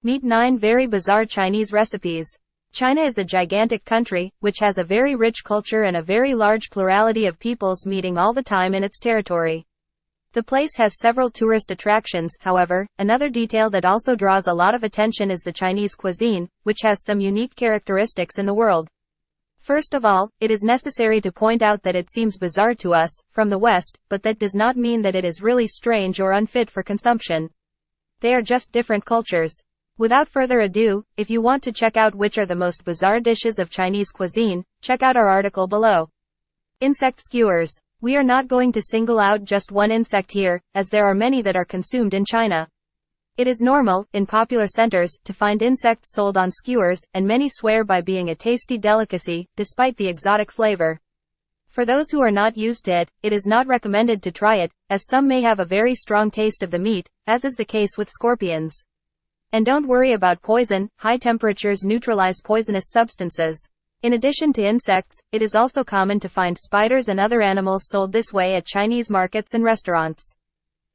Meet 9 very bizarre Chinese recipes. China is a gigantic country, which has a very rich culture and a very large plurality of peoples meeting all the time in its territory. The place has several tourist attractions. However, another detail that also draws a lot of attention is the Chinese cuisine, which has some unique characteristics in the world. First of all, it is necessary to point out that it seems bizarre to us, from the West, but that does not mean that it is really strange or unfit for consumption. They are just different cultures. Without further ado, if you want to check out which are the most bizarre dishes of Chinese cuisine, check out our article below. Insect skewers. We are not going to single out just one insect here, as there are many that are consumed in China. It is normal, in popular centers, to find insects sold on skewers, and many swear by being a tasty delicacy, despite the exotic flavor. For those who are not used to it, it is not recommended to try it, as some may have a very strong taste of the meat, as is the case with scorpions. And don't worry about poison, high temperatures neutralize poisonous substances. In addition to insects, it is also common to find spiders and other animals sold this way at Chinese markets and restaurants.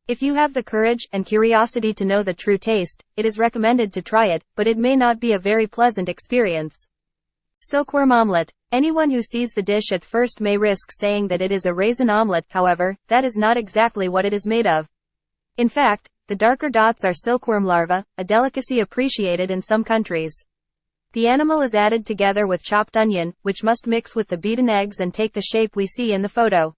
If you have the courage and curiosity to know the true taste, it is recommended to try it, but it may not be a very pleasant experience. Silkworm omelette. Anyone who sees the dish at first may risk saying that it is a raisin omelette. However, that is not exactly what it is made of. In fact, the darker dots are silkworm larvae, a delicacy appreciated in some countries. The animal is added together with chopped onion, which must mix with the beaten eggs and take the shape we see in the photo.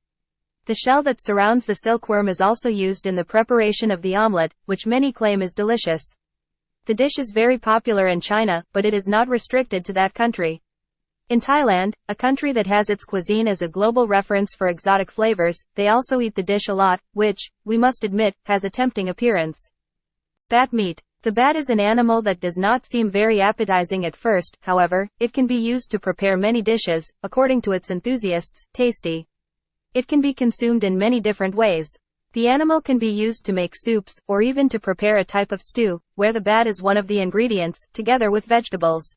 The shell that surrounds the silkworm is also used in the preparation of the omelette, which many claim is delicious. The dish is very popular in China, but it is not restricted to that country. In Thailand, a country that has its cuisine as a global reference for exotic flavors, they also eat the dish a lot, which, we must admit, has a tempting appearance. Bat meat. The bat is an animal that does not seem very appetizing at first. However, it can be used to prepare many dishes, according to its enthusiasts, tasty. It can be consumed in many different ways. The animal can be used to make soups, or even to prepare a type of stew, where the bat is one of the ingredients, together with vegetables.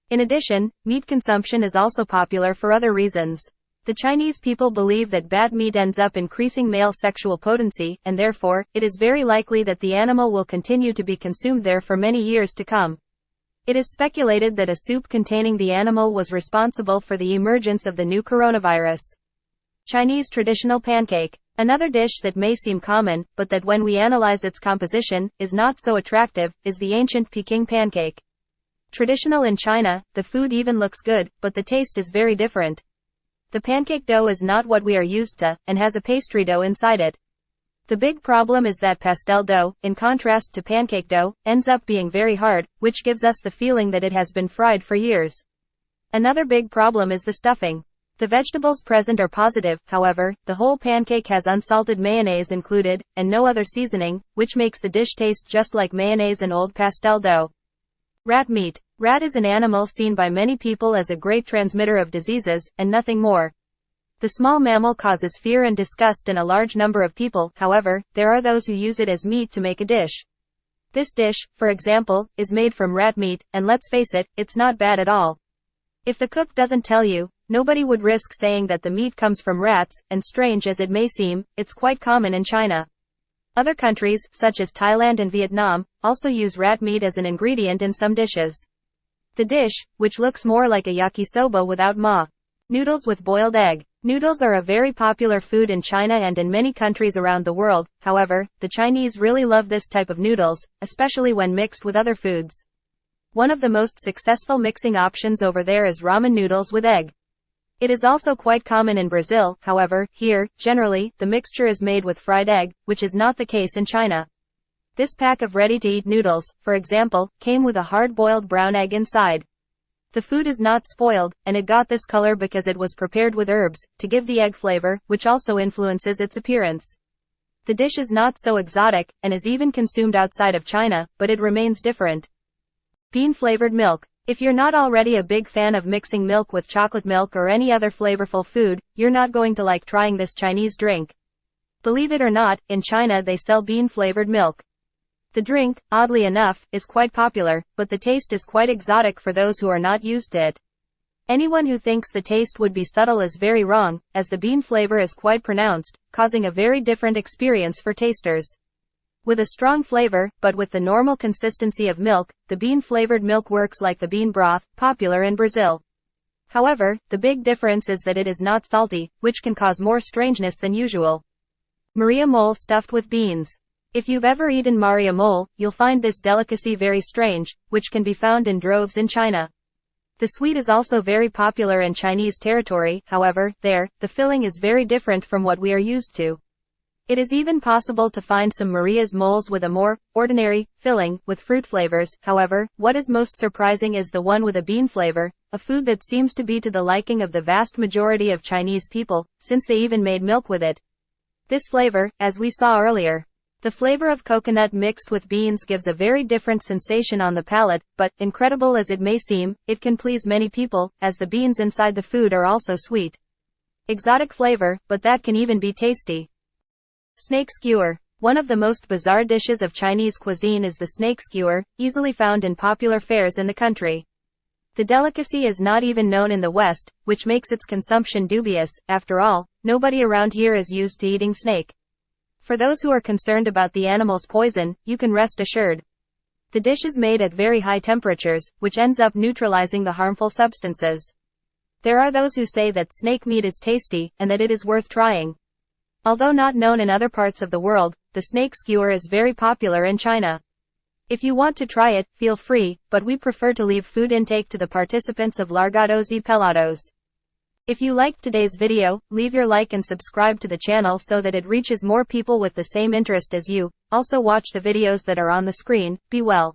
In addition, meat consumption is also popular for other reasons. The Chinese people believe that bat meat ends up increasing male sexual potency, and therefore, it is very likely that the animal will continue to be consumed there for many years to come. It is speculated that a soup containing the animal was responsible for the emergence of the new coronavirus. Chinese traditional pancake. Another dish that may seem common, but that when we analyze its composition, is not so attractive, is the ancient Peking pancake. Traditional in China, the food even looks good, but the taste is very different. The pancake dough is not what we are used to, and has a pastry dough inside it. The big problem is that pastel dough, in contrast to pancake dough, ends up being very hard, which gives us the feeling that it has been fried for years. Another big problem is the stuffing. The vegetables present are positive, however, the whole pancake has unsalted mayonnaise included, and no other seasoning, which makes the dish taste just like mayonnaise and old pastel dough. Rat meat. Rat is an animal seen by many people as a great transmitter of diseases, and nothing more. The small mammal causes fear and disgust in a large number of people. However, there are those who use it as meat to make a dish. This dish, for example, is made from rat meat, and let's face it, it's not bad at all. If the cook doesn't tell you, nobody would risk saying that the meat comes from rats, and strange as it may seem, it's quite common in China. Other countries, such as Thailand and Vietnam, also use rat meat as an ingredient in some dishes. The dish, which looks more like a yakisoba without ma. Noodles with boiled egg. Noodles are a very popular food in China and in many countries around the world. However, the Chinese really love this type of noodles, especially when mixed with other foods. One of the most successful mixing options over there is ramen noodles with egg. It is also quite common in Brazil. However, here, generally, the mixture is made with fried egg, which is not the case in China. This pack of ready-to-eat noodles, for example, came with a hard-boiled brown egg inside. The food is not spoiled, and it got this color because it was prepared with herbs, to give the egg flavor, which also influences its appearance. The dish is not so exotic, and is even consumed outside of China, but it remains different. Bean-flavored milk. If you're not already a big fan of mixing milk with chocolate milk or any other flavorful food, you're not going to like trying this Chinese drink. Believe it or not, in China they sell bean-flavored milk. The drink, oddly enough, is quite popular, but the taste is quite exotic for those who are not used to it. Anyone who thinks the taste would be subtle is very wrong, as the bean flavor is quite pronounced, causing a very different experience for tasters. With a strong flavor, but with the normal consistency of milk, the bean-flavored milk works like the bean broth, popular in Brazil. However, the big difference is that it is not salty, which can cause more strangeness than usual. Maria mole stuffed with beans. If you've ever eaten Maria mole, you'll find this delicacy very strange, which can be found in droves in China. The sweet is also very popular in Chinese territory, however, there, the filling is very different from what we are used to. It is even possible to find some Maria's moles with a more ordinary filling, with fruit flavors. However, what is most surprising is the one with a bean flavor, a food that seems to be to the liking of the vast majority of Chinese people, since they even made milk with it. This flavor, as we saw earlier, the flavor of coconut mixed with beans gives a very different sensation on the palate, but, incredible as it may seem, it can please many people, as the beans inside the food are also sweet. Exotic flavor, but that can even be tasty. Snake skewer. One of the most bizarre dishes of Chinese cuisine is the snake skewer, easily found in popular fairs in the country. The delicacy is not even known in the West, which makes its consumption dubious. After all, nobody around here is used to eating snake. For those who are concerned about the animal's poison, you can rest assured. The dish is made at very high temperatures, which ends up neutralizing the harmful substances. There are those who say that snake meat is tasty, and that it is worth trying. Although not known in other parts of the world, the snake skewer is very popular in China. If you want to try it, feel free, but we prefer to leave food intake to the participants of Largados y Pelados. If you liked today's video, leave your like and subscribe to the channel so that it reaches more people with the same interest as you. Also watch the videos that are on the screen. Be well.